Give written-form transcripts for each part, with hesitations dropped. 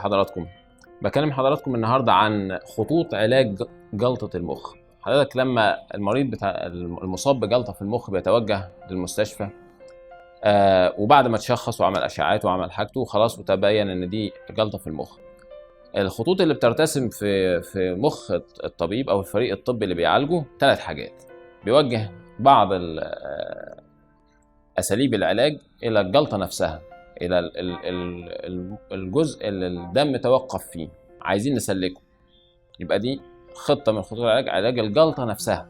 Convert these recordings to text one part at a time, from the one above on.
حضراتكم بكلم حضراتكم النهارده عن خطوط علاج جلطة المخ. حضرتك لما المريض بتاع المصاب بجلطة في المخ بيتوجه للمستشفى وبعد ما تشخص وعمل أشعات وعمل حاجته وخلاص وتبين إن دي جلطة في المخ، الخطوط اللي بترتسم في مخ الطبيب أو الفريق الطبي اللي بيعالجه 3 حاجات. بيوجه بعض أساليب العلاج إلى الجلطة نفسها، إلى الجزء اللي الدم توقف فيه عايزين نسلكه، يبقى دي خطة من خطوط العلاج، علاج الجلطة نفسها،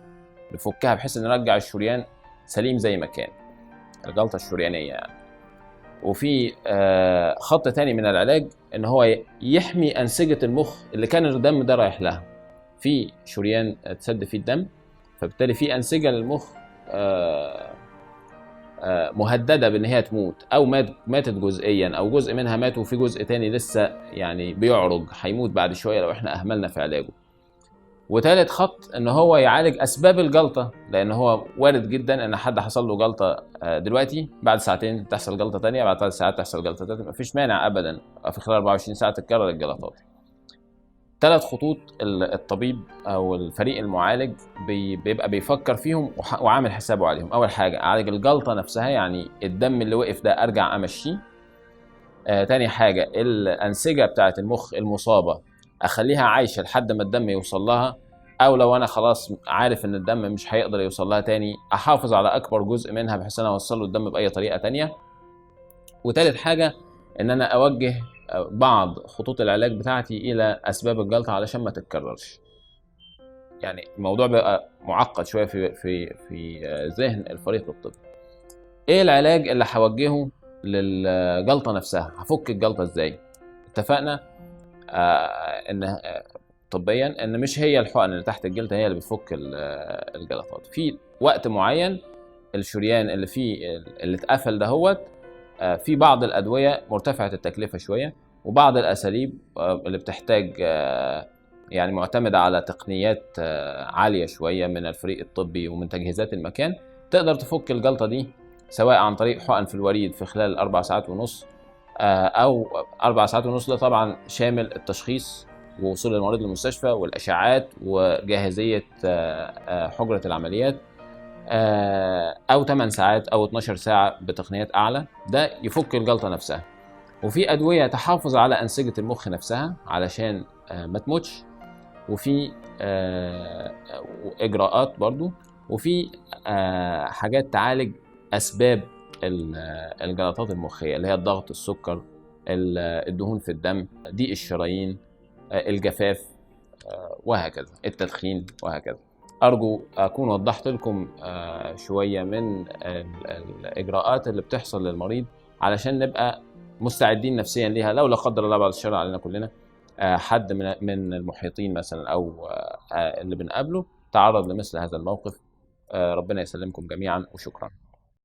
نفكها بحيث إن نرجع الشريان سليم زي ما كان، الجلطة الشريانية يعني. وفي خط تاني من العلاج إن هو يحمي أنسجة المخ اللي كان الدم ده رايح لها. في شريان تسد فيه الدم، فبالتالي في أنسجة للمخ مهدده بان هي تموت او ماتت جزئيا او جزء منها مات وفي جزء تاني لسه يعني بيعرج هيموت بعد شويه لو احنا اهملنا في علاجه. وثالث خط ان هو يعالج اسباب الجلطه، لان هو وارد جدا ان حد حصل له جلطه دلوقتي بعد ساعتين تحصل جلطه تانية، بعد 3 ساعات تحصل جلطه تالتة، مفيش مانع ابدا في خلال 24 ساعه تتكرر الجلطات. 3 خطوط الطبيب او الفريق المعالج بيبقى بيفكر فيهم وعامل حسابه عليهم. اول حاجه اعالج الجلطه نفسها، يعني الدم اللي وقف ده ارجع امشيه. تاني حاجه الانسجه بتاعه المخ المصابه اخليها عايشه لحد ما الدم يوصل لها، او لو انا خلاص عارف ان الدم مش هيقدر يوصل لها تاني احافظ على اكبر جزء منها بحيث انا اوصل له الدم باي طريقه تانية. وتالت حاجه ان انا اوجه بعض خطوط العلاج بتاعتي الى اسباب الجلطه علشان ما تتكررش. يعني الموضوع بقى معقد شويه في ذهن الفريق الطبي. ايه العلاج اللي هوجهه للجلطه نفسها؟ هفك الجلطه ازاي؟ اتفقنا ان طبيا ان مش هي الحقن اللي تحت الجلد هي اللي بتفك الجلطات. في وقت معين الشريان اللي فيه اللي اتقفل دهوت في بعض الادويه مرتفعه التكلفه شويه، وبعض الاساليب اللي بتحتاج يعني معتمده على تقنيات عاليه شويه من الفريق الطبي ومن تجهيزات المكان، تقدر تفك الجلطه دي سواء عن طريق حقن في الوريد في خلال 4 ساعات ونص، او 4 ساعات ونص ده طبعا شامل التشخيص ووصول المريض للمستشفى والاشعاعات وجاهزيه حجره العمليات، او 8 ساعات او 12 ساعه بتقنيات اعلى، ده يفك الجلطه نفسها. وفي ادويه تحافظ على انسجه المخ نفسها علشان ما تموتش، وفي اجراءات برضو، وفي حاجات تعالج اسباب الجلطات المخيه اللي هي الضغط، السكر، الدهون في الدم، ضيق الشرايين، الجفاف، وهكذا، التدخين وهكذا. أرجو أكون وضحت لكم شوية من الإجراءات اللي بتحصل للمريض علشان نبقى مستعدين نفسيا ليها لو لا قدر الله بعد الشر علينا كلنا حد من المحيطين مثلا أو اللي بنقابله تعرض لمثل هذا الموقف. ربنا يسلمكم جميعا وشكرا.